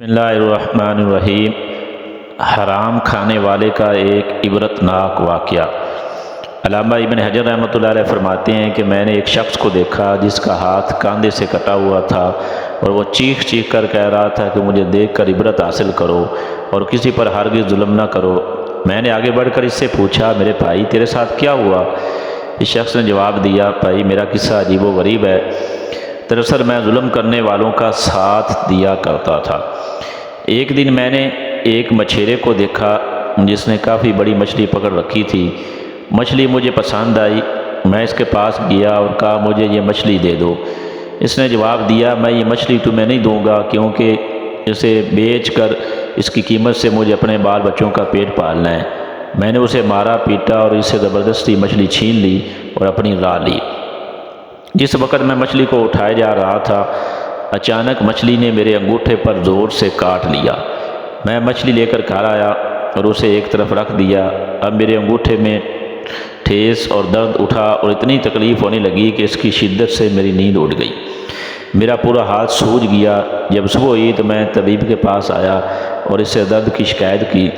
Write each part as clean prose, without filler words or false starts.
بسم اللہ الرحمن الرحیم۔ حرام کھانے والے کا ایک عبرتناک واقعہ۔ علامہ ابن حجر رحمۃ اللہ علیہ فرماتے ہیں کہ میں نے ایک شخص کو دیکھا جس کا ہاتھ کاندھے سے کٹا ہوا تھا اور وہ چیخ چیخ کر کہہ رہا تھا کہ مجھے دیکھ کر عبرت حاصل کرو اور کسی پر ہرگز ظلم نہ کرو۔ میں نے آگے بڑھ کر اس سے پوچھا، میرے بھائی تیرے ساتھ کیا ہوا؟ اس شخص نے جواب دیا، بھائی میرا قصہ عجیب و غریب ہے۔ دراصل میں ظلم کرنے والوں کا ساتھ دیا کرتا تھا۔ ایک دن میں نے ایک مچھیرے کو دیکھا جس نے کافی بڑی مچھلی پکڑ رکھی تھی۔ مچھلی مجھے پسند آئی، میں اس کے پاس گیا اور کہا مجھے یہ مچھلی دے دو۔ اس نے جواب دیا، میں یہ مچھلی تمہیں نہیں دوں گا کیونکہ اسے بیچ کر اس کی قیمت سے مجھے اپنے بال بچوں کا پیٹ پالنا ہے۔ میں نے اسے مارا پیٹا اور اس سے زبردستی مچھلی چھین لی اور اپنی راہ لی۔ جس وقت میں مچھلی کو اٹھائے جا رہا تھا، اچانک مچھلی نے میرے انگوٹھے پر زور سے کاٹ لیا۔ میں مچھلی لے کر گھر آیا اور اسے ایک طرف رکھ دیا۔ اب میرے انگوٹھے میں ٹھیس اور درد اٹھا اور اتنی تکلیف ہونے لگی کہ اس کی شدت سے میری نیند اڑ گئی۔ میرا پورا ہاتھ سوج گیا۔ جب صبح ہوئی تو میں طبیب کے پاس آیا اور اس سے درد کی شکایت کی۔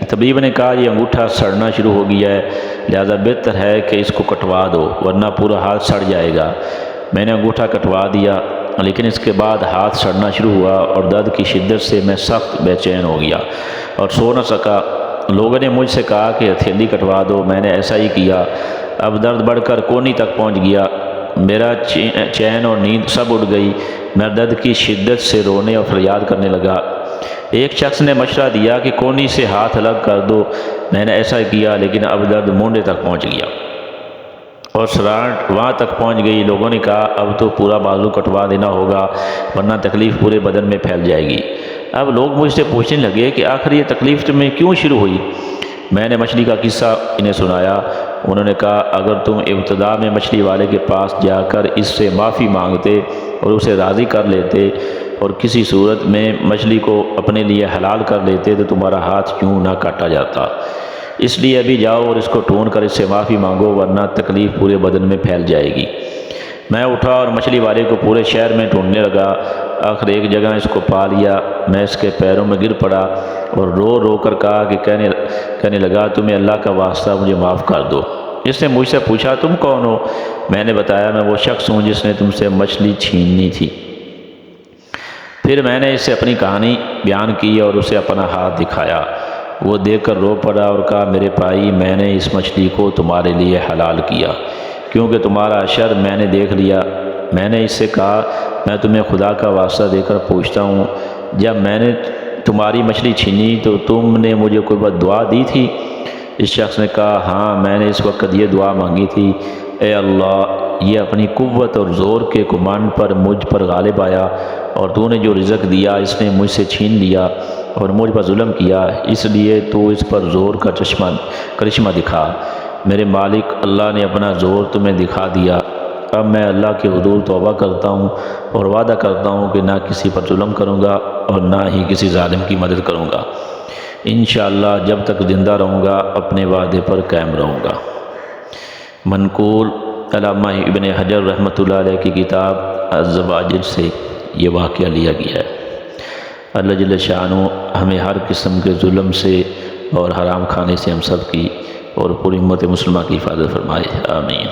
طبیب نے کہا یہ انگوٹھا سڑنا شروع ہو گیا ہے، لہذا بہتر ہے کہ اس کو کٹوا دو ورنہ پورا ہاتھ سڑ جائے گا۔ میں نے انگوٹھا کٹوا دیا، لیکن اس کے بعد ہاتھ سڑنا شروع ہوا اور درد کی شدت سے میں سخت بے چین ہو گیا اور سو نہ سکا۔ لوگوں نے مجھ سے کہا کہ ہتھیلی کٹوا دو، میں نے ایسا ہی کیا۔ اب درد بڑھ کر کونی تک پہنچ گیا، میرا چین اور نیند سب اڑ گئی۔ میں درد کی شدت سے رونے اور فریاد کرنے لگا۔ ایک شخص نے مشورہ دیا کہ کونی سے ہاتھ الگ کر دو، میں نے ایسا کیا، لیکن اب درد مونڈے تک پہنچ گیا اور سراہٹ وہاں تک پہنچ گئی۔ لوگوں نے کہا اب تو پورا بازو کٹوا دینا ہوگا ورنہ تکلیف پورے بدن میں پھیل جائے گی۔ اب لوگ مجھ سے پوچھنے لگے کہ آخر یہ تکلیف تمہیں کیوں شروع ہوئی؟ میں نے مچھلی کا قصہ انہیں سنایا۔ انہوں نے کہا اگر تم ابتدا میں مچھلی والے کے پاس جا کر اس سے معافی مانگتے اور اسے راضی کر لیتے اور کسی صورت میں مچھلی کو اپنے لیے حلال کر لیتے تو تمہارا ہاتھ کیوں نہ کاٹا جاتا۔ اس لیے ابھی جاؤ اور اس کو ڈھونڈ کر اس سے معافی مانگو ورنہ تکلیف پورے بدن میں پھیل جائے گی۔ میں اٹھا اور مچھلی والے کو پورے شہر میں ڈھونڈنے لگا۔ آخر ایک جگہ اس کو پا لیا۔ میں اس کے پیروں میں گر پڑا اور رو رو کر کہا کہ کہنے لگا تمہیں اللہ کا واسطہ مجھے معاف کر دو۔ اس نے مجھ سے پوچھا تم کون ہو؟ میں نے بتایا میں وہ شخص ہوں جس نے تم سے مچھلی چھیننی تھی۔ پھر میں نے اس سے اپنی کہانی بیان کی اور اسے اپنا ہاتھ دکھایا۔ وہ دیکھ کر رو پڑا اور کہا میرے بھائی میں نے اس مچھلی کو تمہارے لیے حلال کیا کیونکہ تمہارا شر میں نے دیکھ لیا۔ میں نے اس سے کہا میں تمہیں خدا کا واسطہ دے کر پوچھتا ہوں، جب میں نے تمہاری مچھلی چھینی تو تم نے مجھے کوئی بد دعا دی تھی؟ اس شخص نے کہا ہاں میں نے اس وقت یہ دعا مانگی تھی، اے اللہ یہ اپنی قوت اور زور کے گمان پر مجھ پر غالب آیا اور تو نے جو رزق دیا اس نے مجھ سے چھین لیا اور مجھ پر ظلم کیا، اس لیے تو اس پر زور کا کرشمہ دکھا۔ میرے مالک اللہ نے اپنا زور تمہیں دکھا دیا۔ اب میں اللہ کے حضور توبہ کرتا ہوں اور وعدہ کرتا ہوں کہ نہ کسی پر ظلم کروں گا اور نہ ہی کسی ظالم کی مدد کروں گا۔ انشاءاللہ جب تک زندہ رہوں گا اپنے وعدے پر قائم رہوں گا۔ منقول علامہ ابن حجر رحمۃ اللہ علیہ کی کتاب الزواجر سے یہ واقعہ لیا گیا ہے۔ اللہ جل شانہ ہمیں ہر قسم کے ظلم سے اور حرام کھانے سے ہم سب کی اور پوری امت مسلمہ کی حفاظت فرمائے، آمین۔